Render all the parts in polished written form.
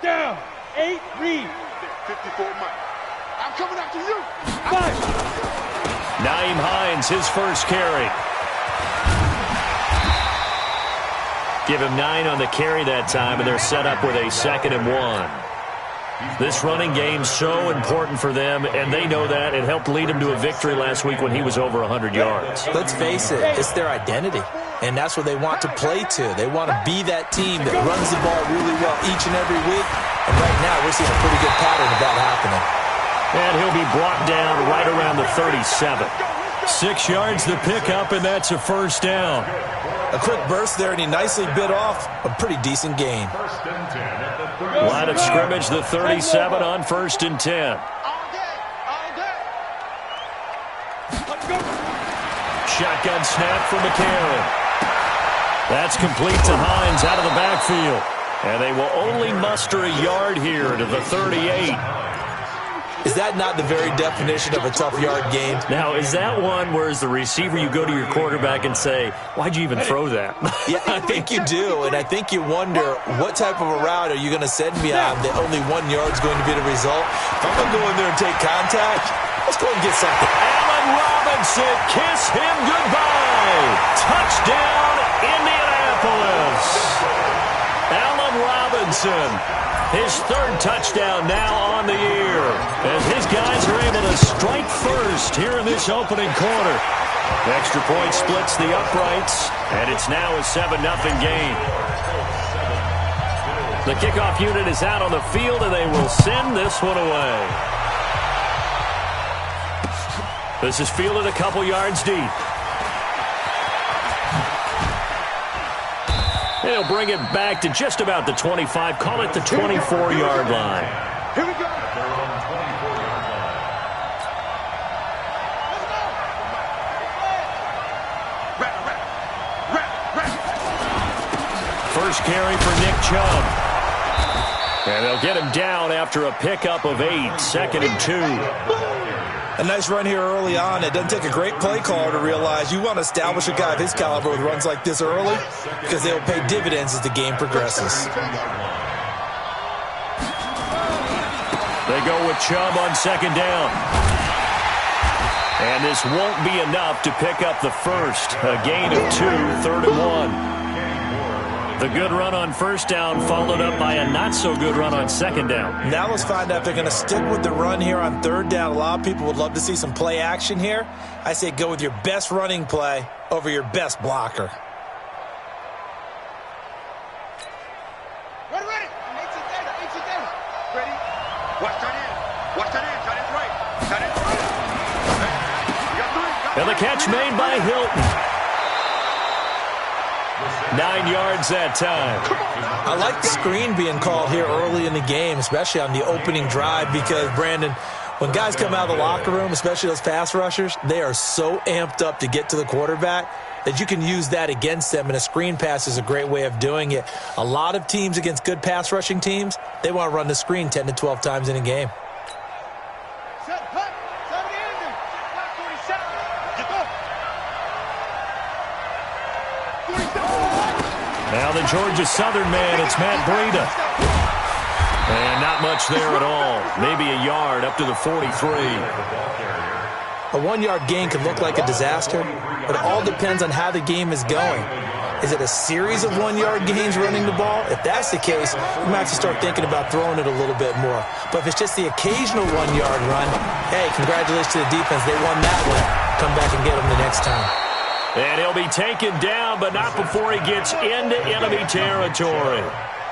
down. 8, read. 54 Mike. I'm coming after you. 5. Nyheim Hines, his first carry. Give him 9 on the carry that time, and they're set up with a 2nd and 1. This running game's so important for them, and they know that. It helped lead him to a victory last week when he was over 100 yards. Let's face it, it's their identity, and that's what they want to play to. They want to be that team that runs the ball really well each and every week, and right now we're seeing a pretty good pattern of that happening. And he'll be brought down right around the 37. 6 yards the pickup, and that's a first down. A quick burst there, and he nicely bit off a pretty decent gain. Line of scrimmage, the 37 on 1st and 10. Shotgun snap for McCarron. That's complete to Hines out of the backfield. And they will only muster a yard here to the 38. Is that not the very definition of a tough yard gain? Now, is that one where as the receiver you go to your quarterback and say, why'd you even throw that? Yeah, I think you do, and I think you wonder what type of a route are you going to send me on that only 1 yard's going to be the result. If I'm going to go in there and take contact, let's go and get something. Allen Robinson, kiss him goodbye. Touchdown, Indianapolis. Allen Robinson. His 3rd touchdown now on the year, as his guys are able to strike first here in this opening quarter. The extra point splits the uprights, and it's now a 7-0 game. The kickoff unit is out on the field, and they will send this one away. This is fielded a couple yards deep. They'll bring it back to just about the 25. Call it the 24-yard line. Here we go. First carry for Nick Chubb. And they'll get him down after a pickup of 8, 2nd and 2. A nice run here early on. It doesn't take a great play caller to realize you want to establish a guy of his caliber with runs like this early because they will pay dividends as the game progresses. They go with Chubb on 2nd down. And this won't be enough to pick up the first. A gain of 2, 3rd and 1. The good run on 1st down followed up by a not-so-good run on 2nd down. Now let's find out if they're going to stick with the run here on 3rd down. A lot of people would love to see some play action here. I say go with your best running play over your best blocker. Ready. Ready. Watch that in. Tight end right. Tight end right. And the catch made by Hilton. 9 yards that time. I like the screen being called here early in the game, especially on the opening drive, because, Brandon, when guys come out of the locker room, especially those pass rushers, they are so amped up to get to the quarterback that you can use that against them, and a screen pass is a great way of doing it. A lot of teams against good pass rushing teams, they want to run the screen 10 to 12 times in a game. Now the Georgia Southern man, it's Matt Breida. And not much there at all. Maybe a yard up to the 43. A 1-yard gain can look like a disaster, but it all depends on how the game is going. Is it a series of 1-yard gains running the ball? If that's the case, you might have to start thinking about throwing it a little bit more. But if it's just the occasional 1-yard run, hey, congratulations to the defense. They won that one. Come back and get them the next time. And he'll be taken down, but not before he gets into enemy territory.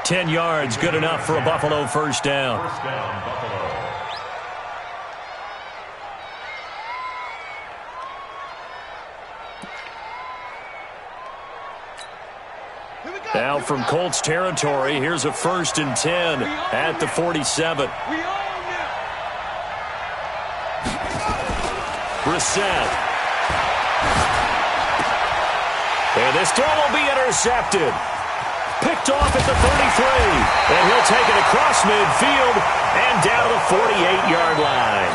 10 yards, good enough for a Buffalo 1st down. Now from Colts territory, here's a 1st and 10 at the 47. Brissett. And this throw will be intercepted. Picked off at the 33. And he'll take it across midfield and down to the 48-yard line.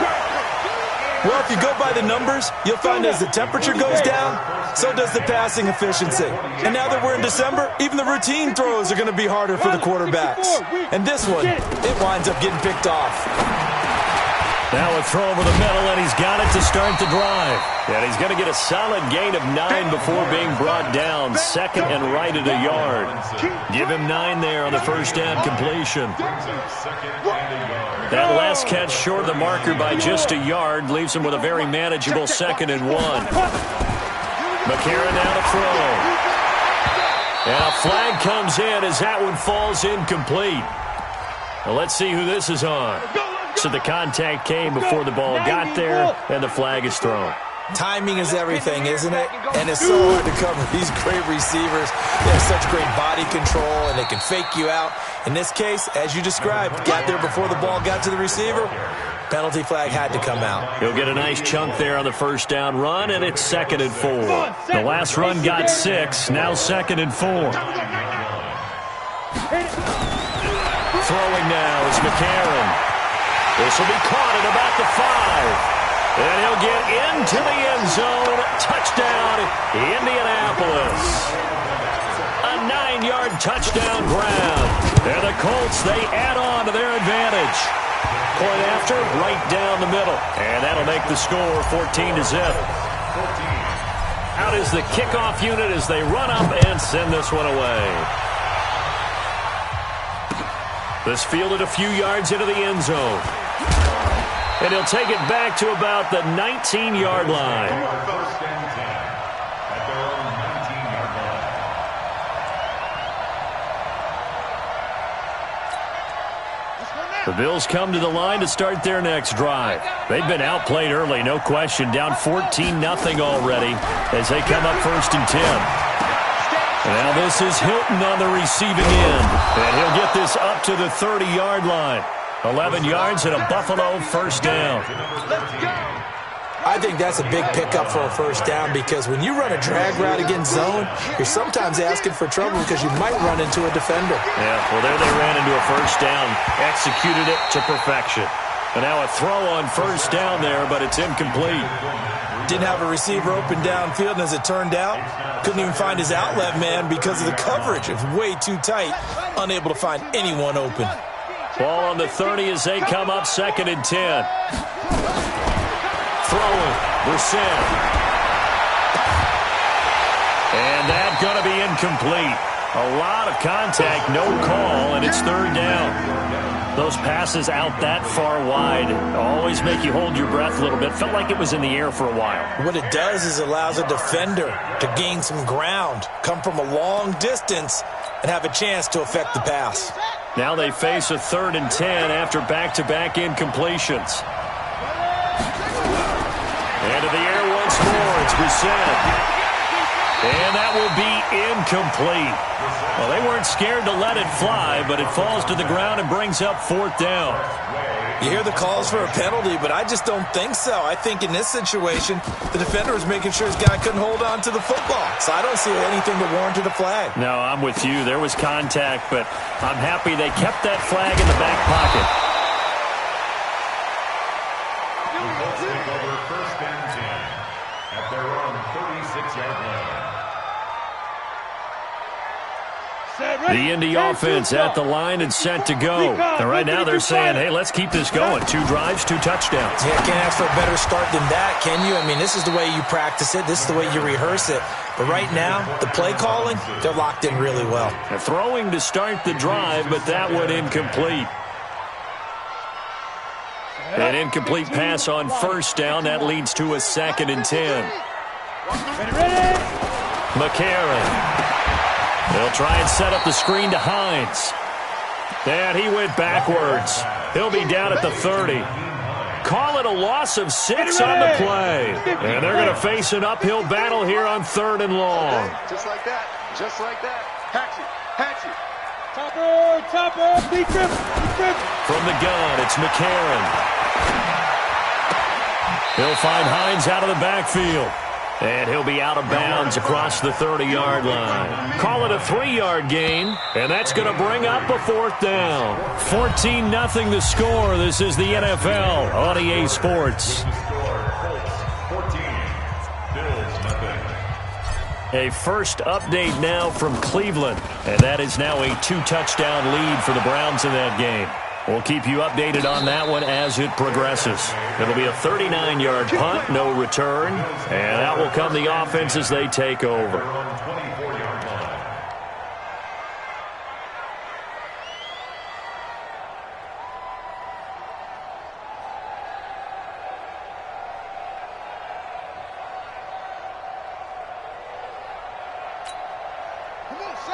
Well, if you go by the numbers, you'll find as the temperature goes down, so does the passing efficiency. And now that we're in December, even the routine throws are going to be harder for the quarterbacks. And this one, it winds up getting picked off. Now a throw over the middle, and he's got it to start the drive. And he's going to get a solid gain of 9 before being brought down. Second and right at a yard. Give him 9 there on the first down completion. That last catch short of the marker by just a yard leaves him with a very manageable 2nd and 1. McCarron now to throw. And a flag comes in as that one falls incomplete. Well, let's see who this is on. So the contact came before the ball got there, and the flag is thrown. Timing is everything, isn't it? And it's so hard to cover these great receivers. They have such great body control, and they can fake you out. In this case, as you described, got there before the ball got to the receiver. Penalty flag had to come out. He'll get a nice chunk there on the first down run, and it's 2nd and 4. The last run got 6, now 2nd and 4. Throwing now is McCarron. This will be caught at about the 5. And he'll get into the end zone. Touchdown, Indianapolis. A 9-yard touchdown grab. And the Colts, they add on to their advantage. Point after, right down the middle. And that'll make the score 14-0. Out is the kickoff unit as they run up and send this one away. This fielded a few yards into the end zone. And he'll take it back to about the 19-yard line. The Bills come to the line to start their next drive. They've been outplayed early, no question. Down 14-0 already as they come up 1st and 10. Now this is Hilton on the receiving end. And he'll get this up to the 30-yard line. 11 yards and a Buffalo first down. I think that's a big pickup for a first down because when you run a drag route against zone, you're sometimes asking for trouble because you might run into a defender. Yeah, well, there they ran into a first down, executed it to perfection. And now a throw on first down there, but it's incomplete. Didn't have a receiver open downfield, and as it turned out, couldn't even find his outlet man because of the coverage. It was way too tight, unable to find anyone open. Ball on the 30 as they come up 2nd and 10. Throwing, Brissett. And that's going to be incomplete. A lot of contact, no call, and it's 3rd down. Those passes out that far wide always make you hold your breath a little bit. Felt like it was in the air for a while. What it does is allows a defender to gain some ground, come from a long distance, and have a chance to affect the pass. Now they face a 3rd and 10 after back-to-back incompletions. Into the air once more. It's Brissett. And that will be incomplete. Well, they weren't scared to let it fly, but it falls to the ground and brings up 4th down. You hear the calls for a penalty, but I just don't think so. I think in this situation, the defender was making sure his guy couldn't hold on to the football. So I don't see anything that warranted a flag. No, I'm with you. There was contact, but I'm happy they kept that flag in the back pocket. Take over 1st and 10 at their own 36-yard line. The Indy offense at the line and set to go. And right now they're saying, hey, let's keep this going. 2 drives, 2 touchdowns. Yeah, can't ask for a better start than that, can you? I mean, this is the way you practice it. This is the way you rehearse it. But right now, the play calling, they're locked in really well. They're throwing to start the drive, but that one incomplete. An incomplete pass on first down. That leads to a 2nd and 10. McCarron. They'll try and set up the screen to Hines. And he went backwards. He'll be down at the 30. Call it a loss of 6 on the play. And they're going to face an uphill battle here on 3rd and long. Just like that. Just like that. Hatchet. Hatchet. Topper, beat him. From the gun, it's McCarron. He'll find Hines out of the backfield. And he'll be out of bounds across the 30-yard line. Call it a 3-yard gain, and that's going to bring up a 4th down. 14-0 the score. This is the NFL on EA Sports. A first update now from Cleveland, and that is now a 2-touchdown lead for the Browns in that game. We'll keep you updated on that one as it progresses. It'll be a 39-yard punt, no return, and out will come the offense as they take over.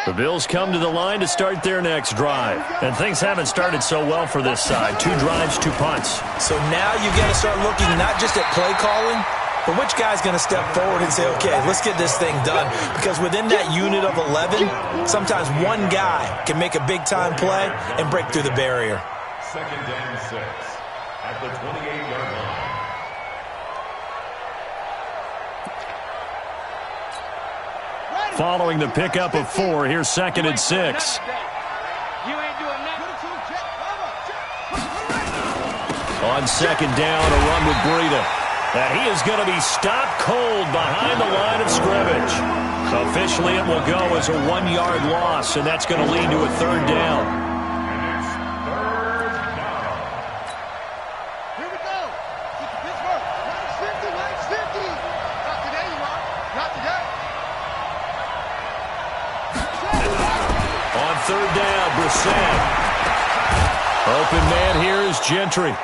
The Bills come to the line to start their next drive. And things haven't started so well for this side. 2 drives, 2 punts. So now you've got to start looking not just at play calling, but which guy's going to step forward and say, okay, let's get this thing done. Because within that unit of 11, sometimes one guy can make a big-time play and break through the barrier. 2nd and 6 at the 28-yard line. Following the pickup of 4, here's 2nd and 6. You ain't doing nothing. On 2nd down, a run with Breida. And he is going to be stopped cold behind the line of scrimmage. Officially, it will go as a 1-yard loss, and that's going to lead to a 3rd down. And it's 3rd down. Here we go. Pittsburgh. Minus 50. Not today, you are. Not today. On 3rd down, Brissett. Open man here is Gentry.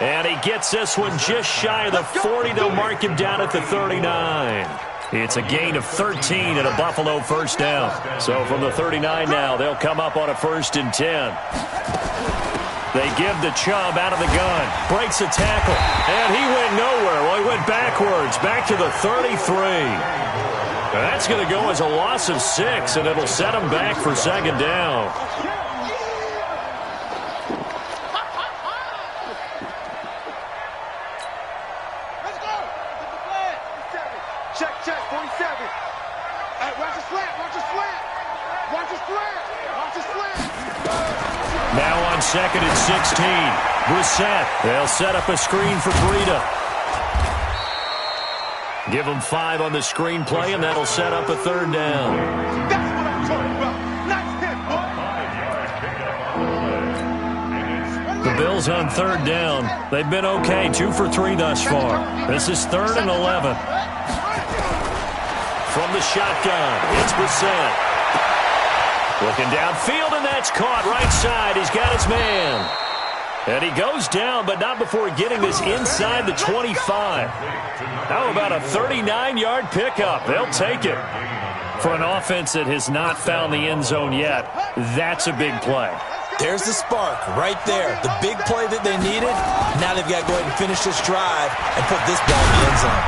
And he gets this one just shy of the 40. They'll mark him down at the 39. It's a gain of 13 and a Buffalo 1st down. So from the 39 now, they'll come up on a 1st and 10. They give the Chubb out of the gun. Breaks a tackle. And he went nowhere. Well, he went backwards. Back to the 33. That's going to go as a loss of 6, and it'll set him back for 2nd down. Let's go. Check, 47. Hey, watch the slant. Watch the slant. Watch the slant. Watch the slant. Now on 2nd and 16. Brissett. They'll set up a screen for Breida. Give them 5 on the screen play, and that'll set up a 3rd down. That's what I'm talking about. Nice hit, boy. The Bills on 3rd down. They've been okay, 2 for 3 thus far. This is 3rd and 11. From the shotgun, it's Brissett. Looking downfield, and that's caught right side. He's got his man. And he goes down, but not before getting this inside the 25. How about a 39-yard pickup? They'll take it. For an offense that has not found the end zone yet, that's a big play. There's the spark right there. The big play that they needed. Now they've got to go ahead and finish this drive and put this ball in the end zone.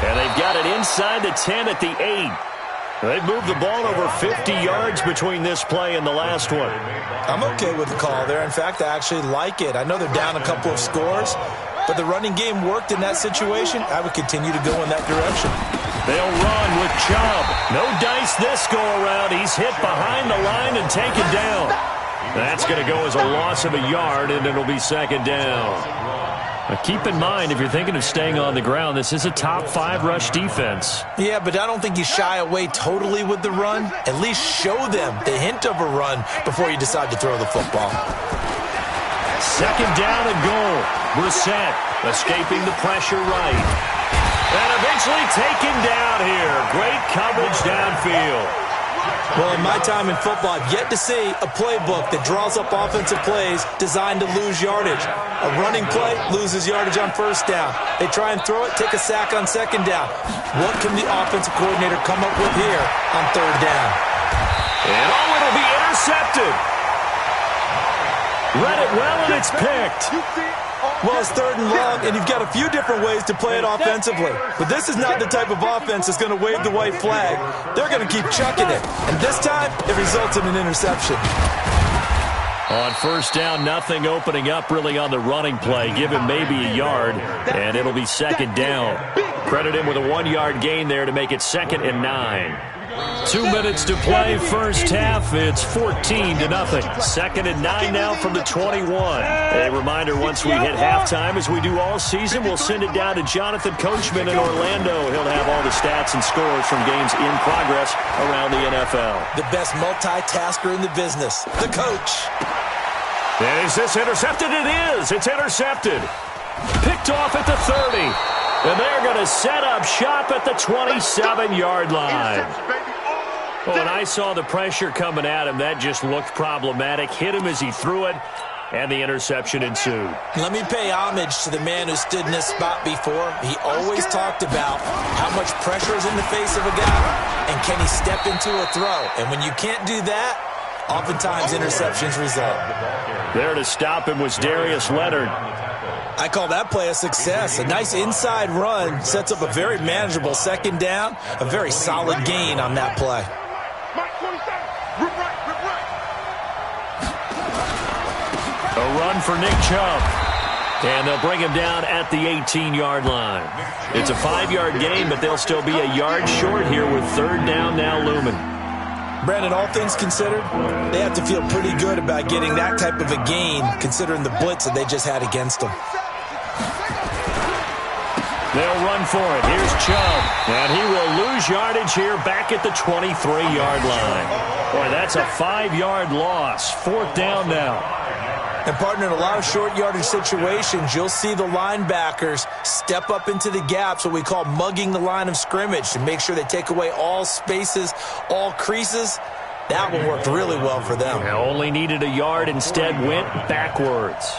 And they've got it inside the 10 at the 8. They've moved the ball over 50 yards between this play and the last one. I'm okay with the call there. In fact, I actually like it. I know they're down a couple of scores, but the running game worked in that situation. I would continue to go in that direction. They'll run with Chubb. No dice this go-around. He's hit behind the line and taken down. That's going to go as a loss of a yard, and it'll be 2nd down. Now keep in mind, if you're thinking of staying on the ground, this is a top 5 rush defense. Yeah, but I don't think you shy away totally with the run. At least show them the hint of a run before you decide to throw the football. 2nd down and goal. Brissett escaping the pressure right. And eventually taken down here. Great coverage downfield. Well, in my time in football, I've yet to see a playbook that draws up offensive plays designed to lose yardage. A running play loses yardage on 1st down. They try and throw it, take a sack on 2nd down. What can the offensive coordinator come up with here on 3rd down? And it'll be intercepted. Read it well, and it's picked. Well, it's 3rd and long, and you've got a few different ways to play it offensively. But this is not the type of offense that's going to wave the white flag. They're going to keep chucking it. And this time, it results in an interception. On 1st down, nothing opening up really on the running play. Give him maybe a yard, and it'll be 2nd down. Credit him with a 1-yard gain there to make it 2nd and 9. 2 minutes to play first half. It's 14-0. 2nd and 9 now from the 21. A reminder, once we hit halftime, as we do all season, we'll send it down to Jonathan Coachman in Orlando. He'll have all the stats and scores from games in progress around the NFL. The best multitasker in the business, the coach. And is this intercepted? It is. It's intercepted. Picked off at the 30. And they're going to set up shop at the 27-yard line. When I saw the pressure coming at him, that just looked problematic. Hit him as he threw it, and the interception ensued. Let me pay homage to the man who stood in this spot before. He always talked about how much pressure is in the face of a guy, and can he step into a throw. And when you can't do that, oftentimes interceptions result. There to stop him was Darius Leonard. I call that play a success. A nice inside run sets up a very manageable second down, a very solid gain on that play. A run for Nick Chubb. And they'll bring him down at the 18-yard line. It's a 5-yard gain, but they'll still be a yard short here with 3rd down now looming. Brandon, all things considered, they have to feel pretty good about getting that type of a gain, considering the blitz that they just had against them. They'll run for it. Here's Chubb. And he will lose yardage here back at the 23-yard line. Boy, that's a 5-yard loss. 4th down now. And, partner, in a lot of short yardage situations, you'll see the linebackers step up into the gaps, what we call mugging the line of scrimmage, to make sure they take away all spaces, all creases. That one worked really well for them. They only needed a yard, instead went backwards.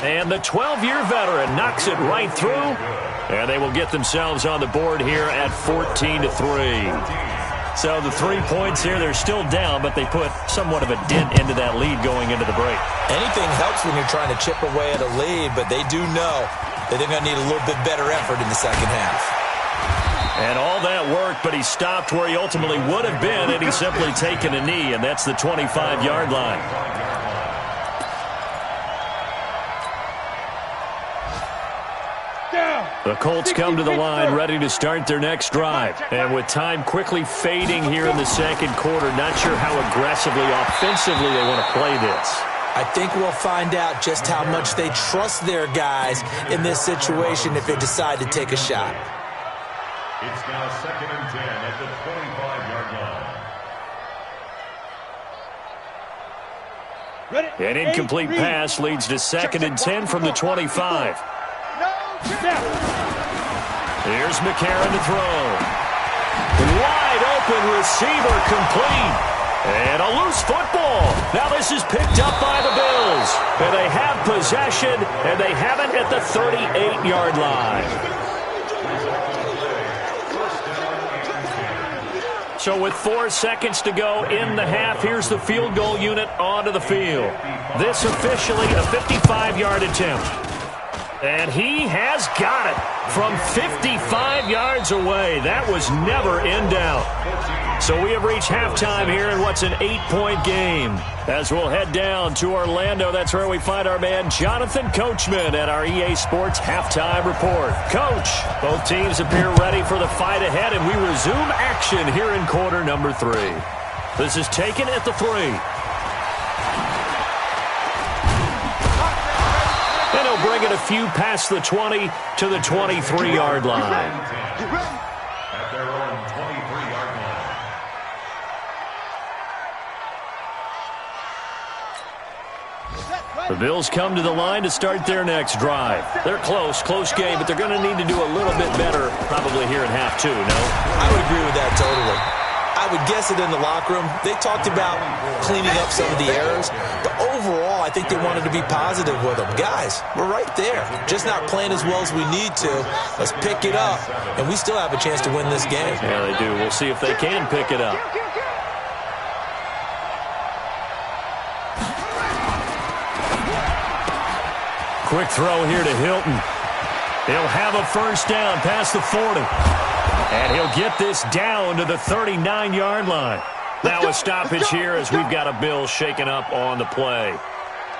And the 12-year veteran knocks it right through. And they will get themselves on the board here at 14-3. So the 3 points here, they're still down, but they put somewhat of a dent into that lead going into the break. Anything helps when you're trying to chip away at a lead, but they do know that they're going to need a little bit better effort in the second half. And all that worked, but he stopped where he ultimately would have been, and he's simply taken a knee, and that's the 25-yard line. The Colts come to the line ready to start their next drive. And with time quickly fading here in the second quarter, not sure how aggressively, offensively they want to play this. I think we'll find out just how much they trust their guys in this situation if they decide to take a shot. It's now 2nd and 10 at the 25-yard line. An incomplete pass leads to 2nd and 10 from the 25. Here's McCarron to throw. Wide open receiver complete. And a loose football. Now this is picked up by the Bills. And they have possession, and they have it at the 38-yard line. So with 4 seconds to go in the half, here's the field goal unit onto the field. This officially a 55-yard attempt. And he has got it from 55 yards away. That was never in doubt. So we have reached halftime here in what's an 8-point game. As we'll head down to Orlando, that's where we find our man Jonathan Coachman at our EA Sports Halftime Report. Coach, both teams appear ready for the fight ahead, and we resume action here in quarter number 3. This is taken at the 3. And he'll bring it a few past the 20 to the 23-yard line. At their own 23-yard line. The Bills come to the line to start their next drive. They're close game, but they're going to need to do a little bit better probably here in half 2, no? I would agree with that totally. I would guess it in the locker room. They talked about cleaning up some of the errors, but overall, I think they wanted to be positive with them. Guys, we're right there. Just not playing as well as we need to. Let's pick it up, and we still have a chance to win this game. Yeah, they do. We'll see if they can pick it up. Quick throw here to Hilton. He'll have a first down past the 40. And he'll get this down to the 39-yard line. Now a stoppage here as we've got a Bill shaken up on the play.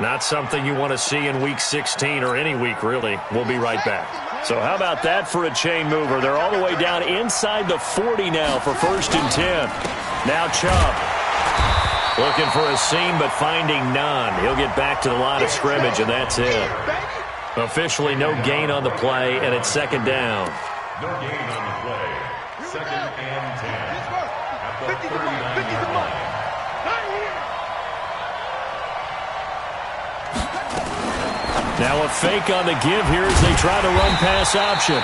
Not something you want to see in Week 16 or any week, really. We'll be right back. So how about that for a chain mover? They're all the way down inside the 40 now for 1st and 10. Now Chubb. Looking for a seam, but finding none. He'll get back to the line of scrimmage, and that's it. Officially no gain on the play, and it's 2nd down. No gain on the play. 2nd and 10. At the 39-yard line. Now a fake on the give here as they try to run pass option.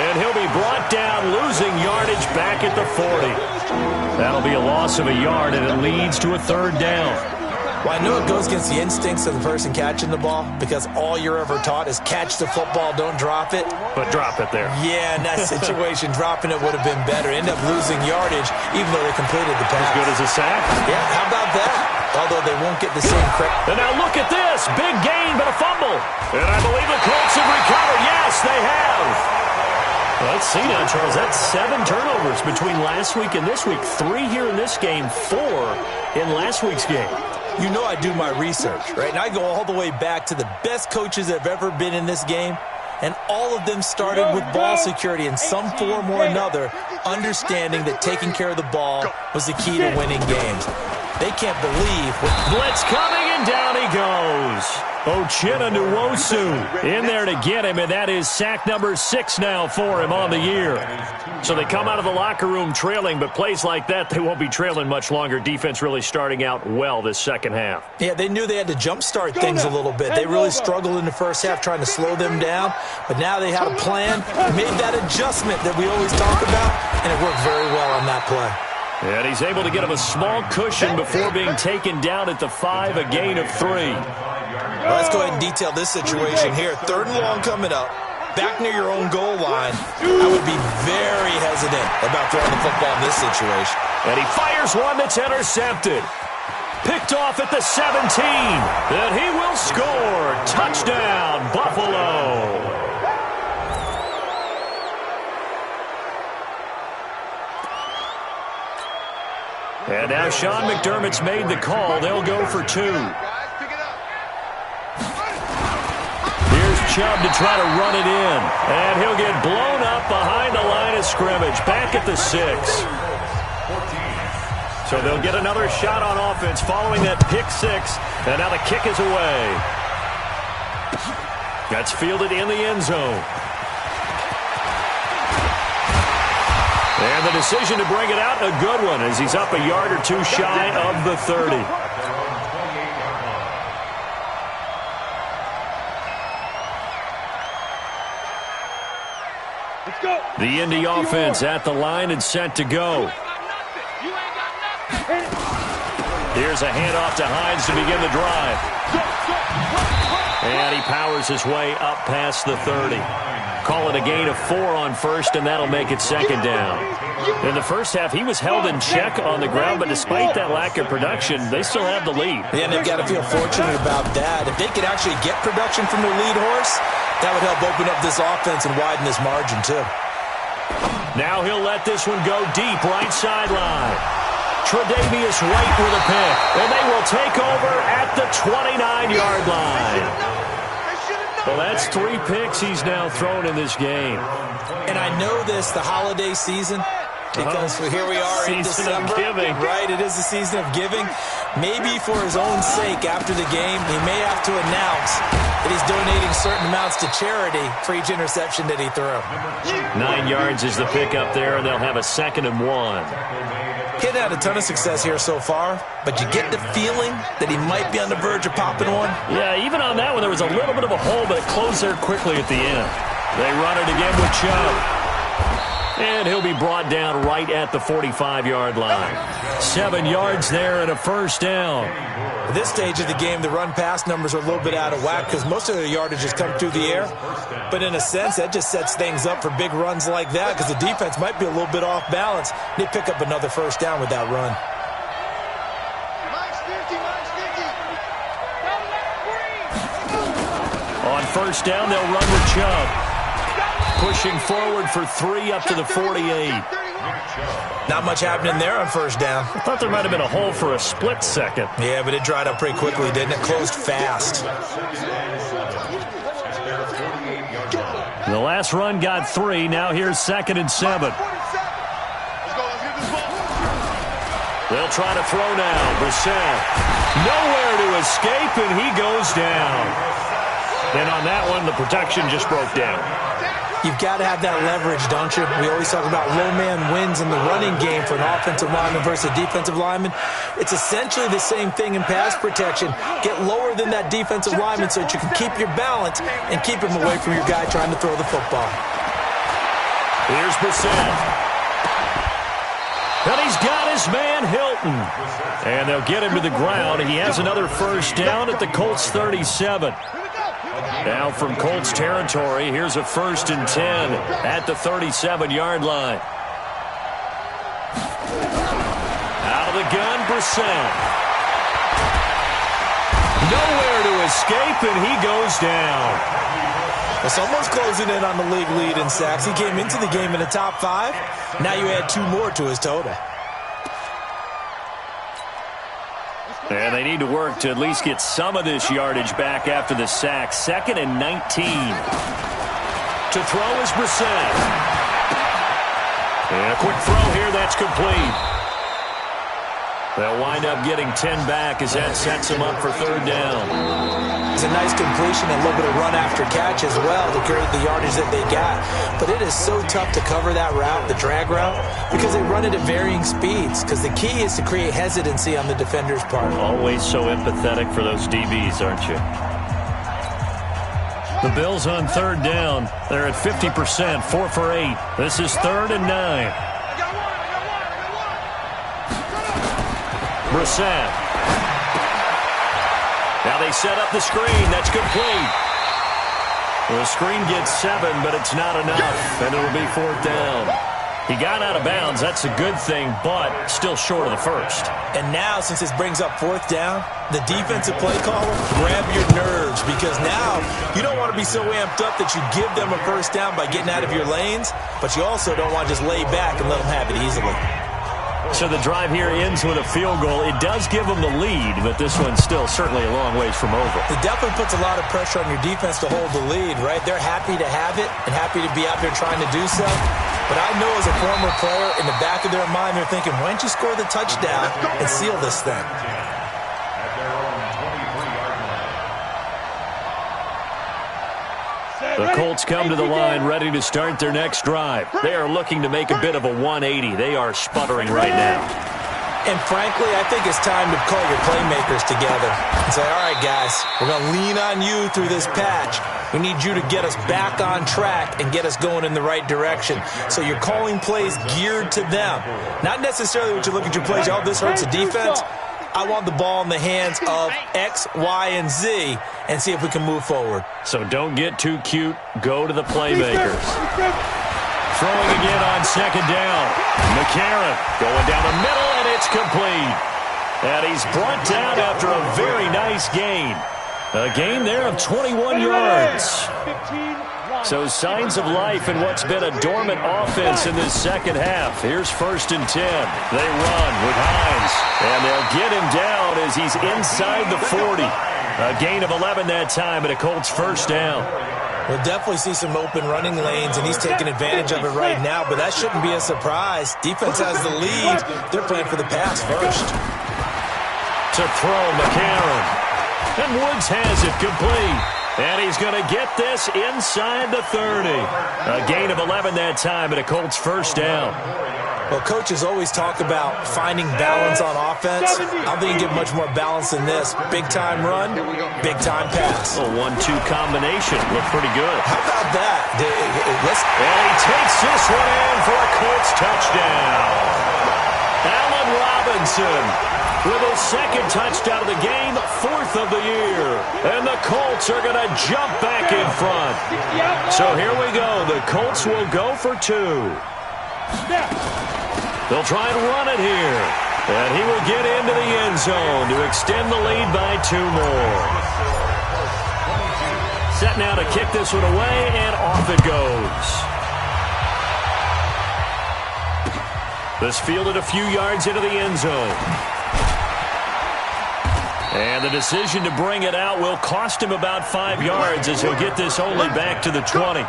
And he'll be brought down, losing yardage back at the 40. That'll be a loss of a yard, and it leads to a 3rd down. Well, I know it goes against the instincts of the person catching the ball because all you're ever taught is catch the football, don't drop it. But drop it there. Yeah, in that situation, dropping it would have been better. End up losing yardage even though they completed the pass. As good as a sack? Yeah, how about that? Although they won't get the same credit. And now look at this. Big gain, but a fumble. And I believe the Colts have recovered. Yes, they have. Let's see now, Charles. That's 7 turnovers between last week and this week. 3 here in this game, 4 in last week's game. You know I do my research, right? And I go all the way back to the best coaches that have ever been in this game. And all of them started with ball security in some form or another, understanding that taking care of the ball was the key to winning games. They can't believe what... Blitz coming, and down he goes. Ochena Nwosu in there to get him, and that is sack number 6 now for him on the year. So they come out of the locker room trailing, but plays like that, they won't be trailing much longer. Defense really starting out well this 2nd half. Yeah, they knew they had to jumpstart things a little bit. They really struggled in the first half trying to slow them down, but now they had a plan, made that adjustment that we always talk about, and it worked very well on that play. And he's able to get him a small cushion before being taken down at the 5, a gain of 3. Well, let's go ahead and detail this situation here. 3rd and long coming up. Back near your own goal line. I would be very hesitant about throwing the football in this situation. And he fires one that's intercepted. Picked off at the 17. And he will score. Touchdown, Buffalo. And now Sean McDermott's made the call. They'll go for 2. Here's Chubb to try to run it in. And he'll get blown up behind the line of scrimmage. Back at the 6. So they'll get another shot on offense following that pick 6. And now the kick is away. That's fielded in the end zone. And the decision to bring it out, a good one, as he's up a yard or 2 shy of the 30. Let's go. The Indy offense at the line and set to go. Here's a handoff to Hines to begin the drive. And he powers his way up past the 30. Call it a gain of 4 on 1st, and that'll make it 2nd down. In the first half, he was held in check on the ground, but despite that lack of production, they still have the lead. Yeah, and they've got to feel fortunate about that. If they could actually get production from their lead horse, that would help open up this offense and widen this margin, too. Now he'll let this one go deep, right sideline. Tre'Davious White with a pick, and they will take over at the 29-yard line. Well, that's 3 picks he's now thrown in this game. And I know this, the holiday season, because here we are in December. Season of giving. Right, it is the season of giving. Maybe for his own sake after the game, he may have to announce that he's donating certain amounts to charity for each interception that he threw. 9 yards is the pick up there, and they'll have a 2nd and 1. Kid had a ton of success here so far, but you get the feeling that he might be on the verge of popping one. Yeah, even on that one, there was a little bit of a hole, but it closed there quickly at the end. They run it again with Chubb. And he'll be brought down right at the 45-yard line. 7 yards there and a 1st down. At this stage of the game, the run-pass numbers are a little bit out of whack because most of the yardage has come through the air. But in a sense, that just sets things up for big runs like that because the defense might be a little bit off balance. They pick up another 1st down with that run. On 1st down, they'll run with Chubb. pushing forward for 3 up to the 48. Not much happening there on first down. I thought there might have been a hole for a split second. Yeah, but it dried up pretty quickly, didn't it? Closed fast. The last run got 3. Now here's 2nd and 7. They'll try to throw now. Brissett nowhere to escape, and he goes down. And on that one, the protection just broke down. You've got to have that leverage, don't you? We always talk about low man wins in the running game for an offensive lineman versus a defensive lineman. It's essentially the same thing in pass protection. Get lower than that defensive lineman so that you can keep your balance and keep him away from your guy trying to throw the football. Here's Brissett. And he's got his man, Hilton. And they'll get him to the ground. He has another first down at the Colts 37. Now from Colts territory, here's a 1st and 10 at the 37-yard line. Out of the gun, Brissett. Nowhere to escape, and he goes down. Well, someone's closing in on the league lead in sacks. He came into the game in the top 5. Now you add 2 more to his total. And they need to work to at least get some of this yardage back after the sack. 2nd and 19. To throw is Brissett. And a quick throw here, that's complete. They'll wind up getting 10 back as that sets them up for 3rd down. It's a nice completion and a little bit of run after catch as well to create the yardage that they got. But it is so tough to cover that route, the drag route, because they run it at varying speeds. Because the key is to create hesitancy on the defender's part. Always so empathetic for those DBs, aren't you? The Bills on 3rd down. They're at 50%, 4 for 8. This is 3rd and 9. Brissett. Now they set up the screen. That's complete. The screen gets 7, but it's not enough, and it'll be 4th down. He got out of bounds. That's a good thing, but still short of the 1st. And now, since this brings up 4th down, the defensive play caller, grab your nerves, because now you don't want to be so amped up that you give them a 1st down by getting out of your lanes, but you also don't want to just lay back and let them have it easily. So the drive here ends with a field goal. It does give them the lead, but this one's still certainly a long ways from over. It definitely puts a lot of pressure on your defense to hold the lead, right? They're happy to have it and happy to be out there trying to do so. But I know as a former player, in the back of their mind, they're thinking, why don't you score the touchdown and seal this thing? The Colts come to the line ready to start their next drive. They are looking to make a bit of a 180. They are sputtering right now. And frankly, I think it's time to call your playmakers together and say, all right, guys, we're going to lean on you through this patch. We need you to get us back on track and get us going in the right direction. So you're calling plays geared to them. Not necessarily what you look at your plays, oh, this hurts the defense. I want the ball in the hands of X, Y, and Z and see if we can move forward. So don't get too cute. Go to the playmakers. Throwing again on 2nd down. McCarron going down the middle, and it's complete. And he's brought down after a very nice gain. A gain there of 21 yards. So signs of life in what's been a dormant offense in this second half. Here's 1st and 10. They run with Hines, and they'll get him down as he's inside the 40. A gain of 11 that time, and a Colts 1st down. We'll definitely see some open running lanes, and he's taking advantage of it right now, but that shouldn't be a surprise. Defense has the lead. They're playing for the pass first. To throw, McCarron. And Woods has it complete. And he's going to get this inside the 30. A gain of 11 that time, and a Colts 1st down. Well, coaches always talk about finding balance on offense. I don't think you get much more balance than this. Big-time run, big-time pass. A 1-2 combination. Looked pretty good. How about that? And he takes this one in for a Colts touchdown. Allen Robinson with his 2nd touchdown of the game, 4th of the year. And the Colts are going to jump back in front. So here we go. The Colts will go for 2. They'll try and run it here. And he will get into the end zone to extend the lead by 2 more. Set now to kick this one away, and off it goes. This fielded a few yards into the end zone. And the decision to bring it out will cost him about 5 yards as he'll get this only back to the 20.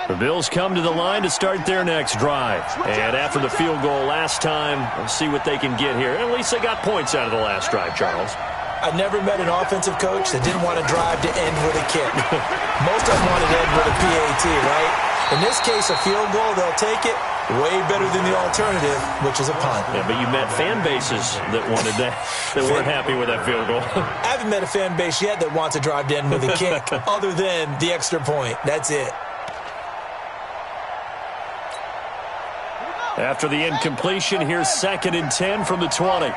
The Bills come to the line to start their next drive. And after the field goal last time, we'll see what they can get here. At least they got points out of the last drive, Charles. I never met an offensive coach that didn't want to drive to end with a kick. Most of them wanted to end with a PAT, right? In this case, a field goal, they'll take it. Way better than the alternative, which is a punt. Yeah, but you met fan bases that wanted that, that weren't happy with that field goal. I haven't met a fan base yet that wants to drive to end with a kick, other than the extra point. That's it. After the incompletion, here's 2nd and 10 from the 20. To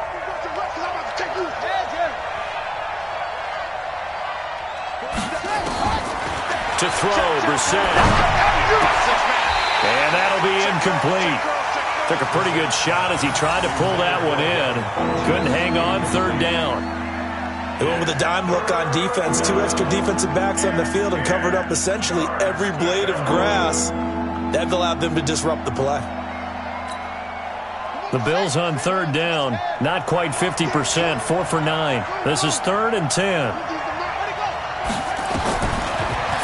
throw, Brissett. And that'll be incomplete. Took a pretty good shot as he tried to pull that one in. Couldn't hang on, 3rd down. They went with a dime look on defense. 2 extra defensive backs on the field and covered up essentially every blade of grass. That allowed them to disrupt the play. The Bills on 3rd down. Not quite 50%. 4 for 9. This is 3rd and 10.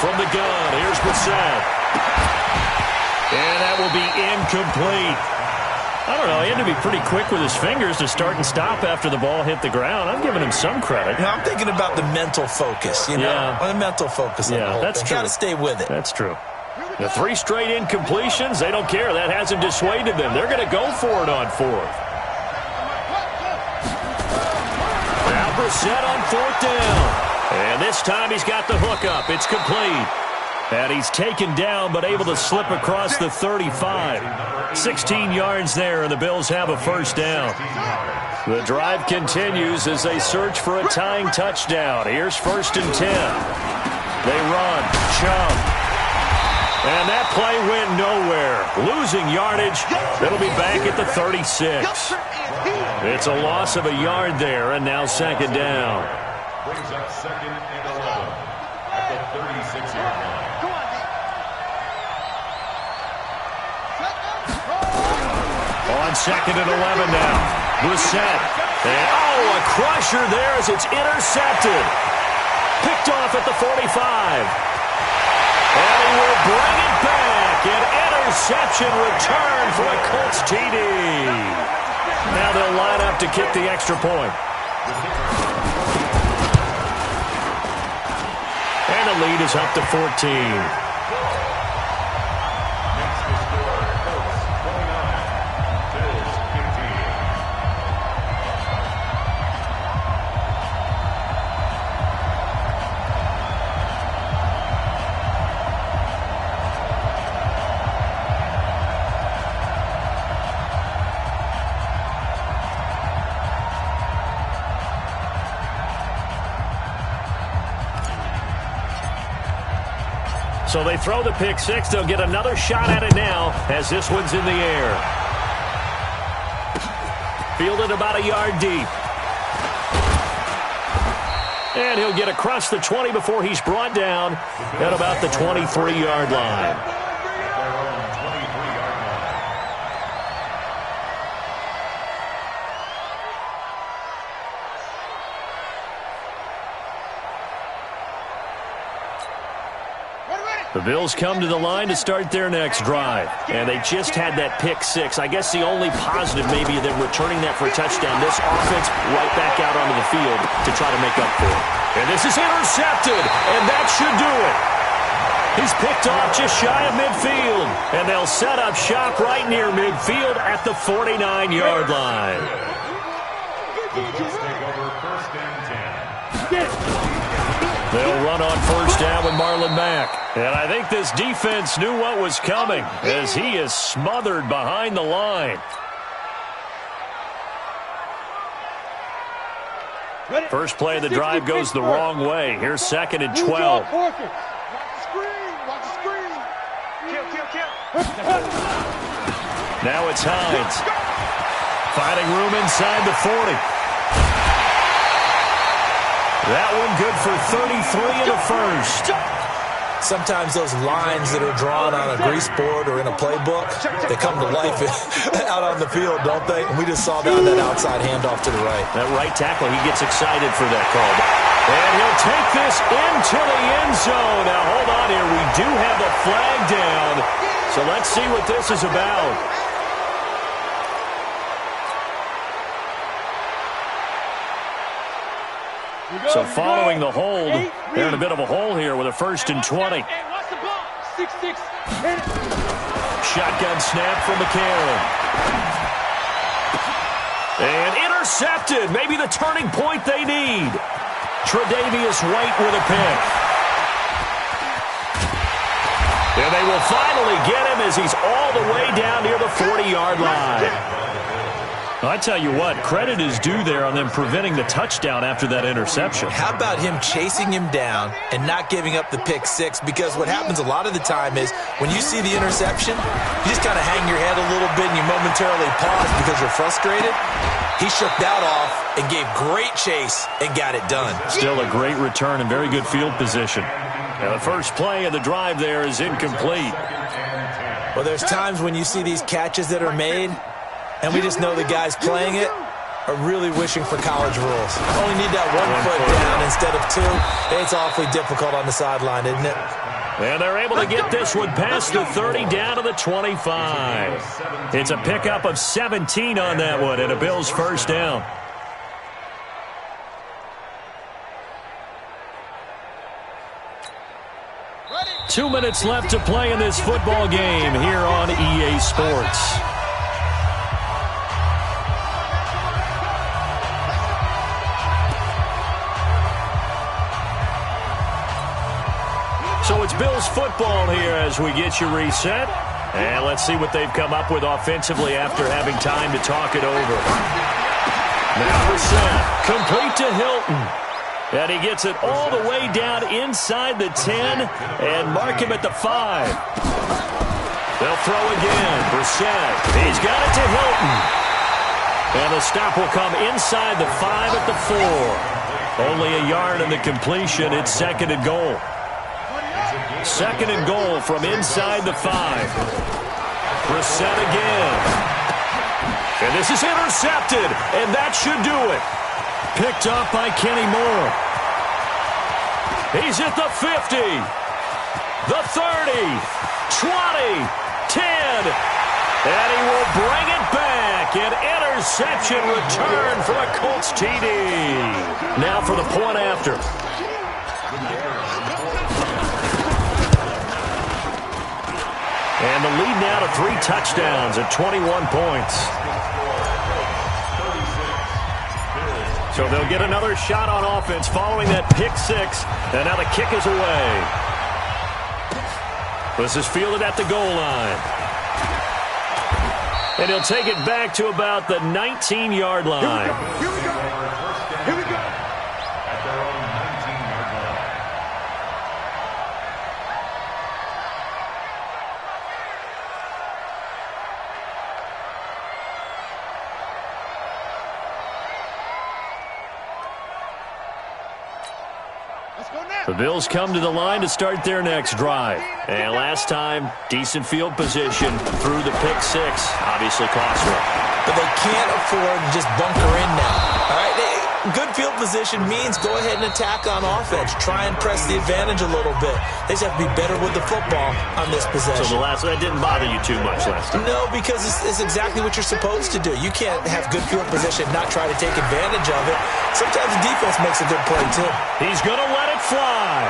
From the gun, here's Brissett. And that will be incomplete. I don't know. He had to be pretty quick with his fingers to start and stop after the ball hit the ground. I'm giving him some credit. Now, I'm thinking about the mental focus, you know? Yeah. The mental focus. Yeah, that's true. Got to stay with it. That's true. The 3 straight incompletions, they don't care. That hasn't dissuaded them. They're going to go for it on 4th. Now Brissett on 4th down. And this time he's got the hook up. It's complete. And he's taken down but able to slip across the 35. 16 yards there, and the Bills have a 1st down. The drive continues as they search for a tying touchdown. Here's 1st and 10. They run. Chubb. And that play went nowhere. Losing yardage. It'll be back at the 36. It's a loss of a yard there, and now 2nd down. Brings up 2nd and 11 at the 36-yard line. On 2nd and 11 now. Brissett. And, a crusher there as it's intercepted. Picked off at the 45. And he will bring it back. An interception return for a Colts TD. Now they'll line up to kick the extra point. And the lead is up to 14. So they throw the pick 6. They'll get another shot at it now as this one's in the air. Fielded about a yard deep. And he'll get across the 20 before he's brought down at about the 23-yard line. The Bills come to the line to start their next drive. And they just had that pick 6. I guess the only positive maybe than returning that for a touchdown. This offense right back out onto the field to try to make up for it. And this is intercepted, and that should do it. He's picked off just shy of midfield. And they'll set up shop right near midfield at the 49-yard line. The Bills take over 1st and 10. They'll run on 1st down with Marlon Mack. And I think this defense knew what was coming as he is smothered behind the line. First play of the drive goes the wrong way. Here's 2nd and 12. Watch the screen. Watch the screen. Kill. Now it's Hines. Finding room inside the 40. That one good for 33 in the first. Sometimes those lines that are drawn on a grease board or in a playbook, they come to life out on the field, don't they? And we just saw that on that outside handoff to the right. That right tackle, he gets excited for that call. And he'll take this into the end zone. Now, hold on here. We do have a flag down. So let's see what this is about. So following the hold, they're in a bit of a hole here with a 1st and 20. Shotgun snap from McCarron. And intercepted. Maybe the turning point they need. Tre'Davious White with a pick. And they will finally get him as he's all the way down near the 40-yard line. I tell you what, credit is due there on them preventing the touchdown after that interception. How about him chasing him down and not giving up the pick six? Because what happens a lot of the time is when you see the interception, you just kind of hang your head a little bit and you momentarily pause because you're frustrated. He shook that off and gave great chase and got it done. Still a great return and very good field position. Now the first play of the drive there is incomplete. Well, there's times when you see these catches that are made, and we just know the guys playing it are really wishing for college rules. Only need that one foot down instead of two. It's awfully difficult on the sideline, isn't it? And they're able to get this one past the 30 down to the 25. It's a pickup of 17 on that one and a Bills first down. Ready. 2 minutes left to play in this football game here on EA Sports. So it's Bills football here as we get you reset. And let's see what they've come up with offensively after having time to talk it over. Now Brissett, complete to Hilton. And he gets it all the way down inside the 10 and mark him at the 5. They'll throw again. Brissett, he's got it to Hilton. And the stop will come inside the 5 at the 4. Only a yard in the completion. It's 2nd and goal. 2nd and goal from inside the 5. Brissett again. And this is intercepted, and that should do it. Picked up by Kenny Moore. He's at the 50, the 30, 20, 10, and he will bring it back. An interception return for a Colts TD. Now for the point after. And the lead now to 3 touchdowns at 21 points. So they'll get another shot on offense following that pick 6. And now the kick is away. This is fielded at the goal line. And he'll take it back to about the 19-yard line. Here we go. Here we go. The Bills come to the line to start their next drive. And last time, decent field position through the pick 6. Obviously cost them. But they can't afford to just bunker in now. All right, good field position means go ahead and attack on offense. Try and press the advantage a little bit. They just have to be better with the football on this possession. So that didn't bother you too much last time? No, because it's exactly what you're supposed to do. You can't have good field position, not try to take advantage of it. Sometimes the defense makes a good play, too. He's going to let it fly.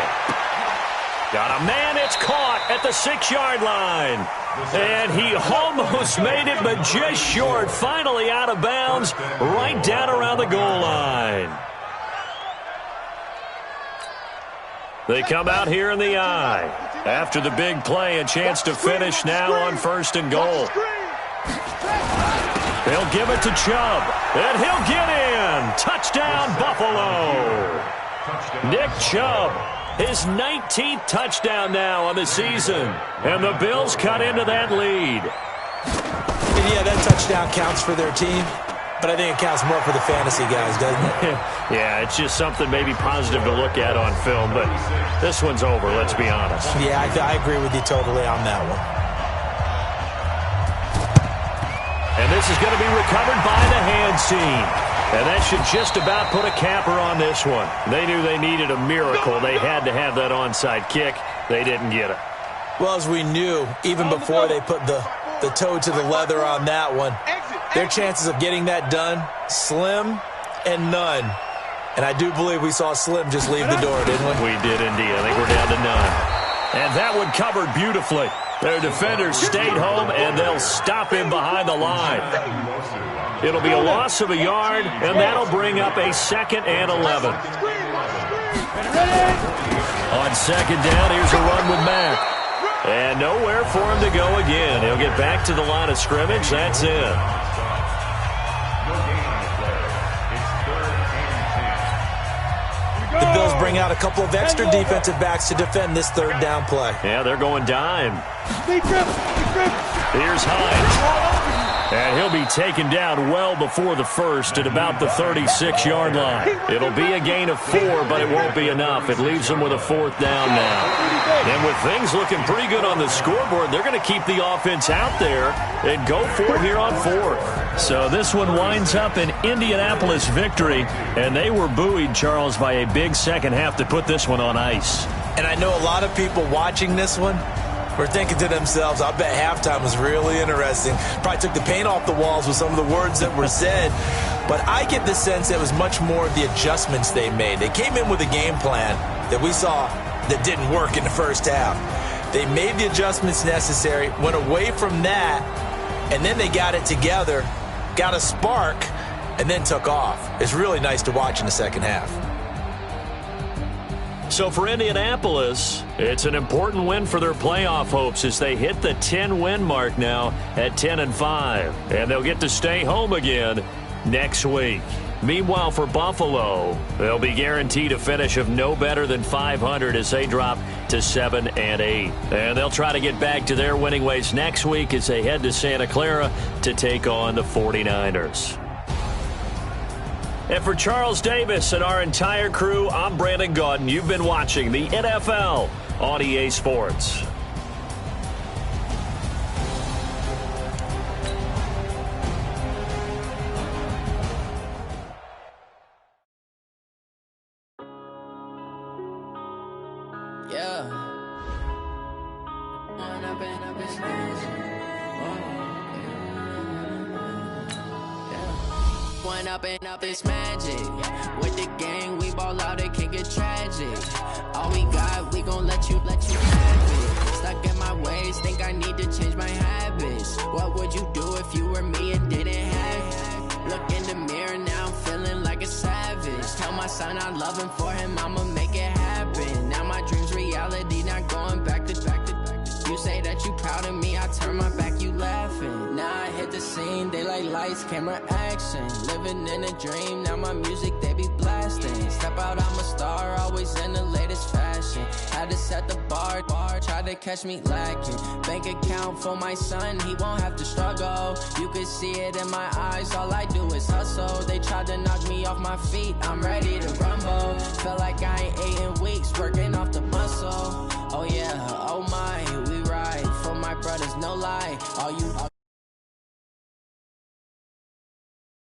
Got a man, it's caught at the 6-yard line. And he almost made it, but just short. Finally out of bounds, right down around the goal line. They come out here in the eye. After the big play, a chance to finish now on 1st and goal. They'll give it to Chubb, and he'll get in. Touchdown, Buffalo. Nick Chubb, his 19th touchdown now on the season, and the Bills cut into that lead. And yeah, that touchdown counts for their team, but I think it counts more for the fantasy guys, doesn't it? Yeah, it's just something maybe positive to look at on film, but this one's over, let's be honest. Yeah, I agree with you totally on that one. And this is going to be recovered by the hands team. And that should just about put a capper on this one. They knew they needed a miracle. They had to have that onside kick. They didn't get it. Well, as we knew, even before they put the toe to the leather on that one, their chances of getting that done, slim and none. And I do believe we saw Slim just leave the door, didn't we? We did indeed. I think we're down to none. And that one covered beautifully. Their defenders stayed home, and they'll stop him behind the line. It'll be a loss of a yard, and that'll bring up a 2nd and 11. On 2nd down, here's a run with Mack. And nowhere for him to go again. He'll get back to the line of scrimmage. That's it. The Bills bring out a couple of extra defensive backs to defend this 3rd down play. Yeah, they're going dime. Here's Hines. And he'll be taken down well before the first at about the 36-yard line. It'll be a gain of 4, but it won't be enough. It leaves them with a 4th down now. And with things looking pretty good on the scoreboard, they're going to keep the offense out there and go for it here on 4th. So this one winds up an Indianapolis victory, and they were buoyed, Charles, by a big second half to put this one on ice. And I know a lot of people watching this one were thinking to themselves, I bet halftime was really interesting. Probably took the paint off the walls with some of the words that were said. But I get the sense it was much more of the adjustments they made. They came in with a game plan that we saw that didn't work in the first half. They made the adjustments necessary, went away from that, and then they got it together, got a spark, and then took off. It's really nice to watch in the second half. So for Indianapolis, it's an important win for their playoff hopes as they hit the 10-win mark now at 10-5. And they'll get to stay home again next week. Meanwhile, for Buffalo, they'll be guaranteed a finish of no better than 500 as they drop to 7-8. And they'll try to get back to their winning ways next week as they head to Santa Clara to take on the 49ers. And for Charles Davis and our entire crew, I'm Brandon Gaudin. You've been watching the NFL on EA Sports. Up this magic with the gang, we ball out, it can get tragic. All we got, we gon' let you have it. Stuck in my ways, think I need to change my habits. What would you do if you were me and didn't have it? Look in the mirror, now I'm feeling like a savage. Tell my son I love him, for him I'ma make it happen. Now my dream's reality, not going back to back. You say that you proud of me, I turn my back, you laughing. Now I hit the scene, they like lights, camera, action. Living in a dream, now my music, they be blasting. Step out, I'm a star, always in the latest fashion. Had to set the bar, try to catch me lacking. Bank account for my son, he won't have to struggle. You can see it in my eyes, all I do is hustle. They tried to knock me off my feet, I'm ready to rumble. Feel like I ain't ate in weeks, working off the muscle. Oh yeah, oh my, we ride for my brothers, no lie. All you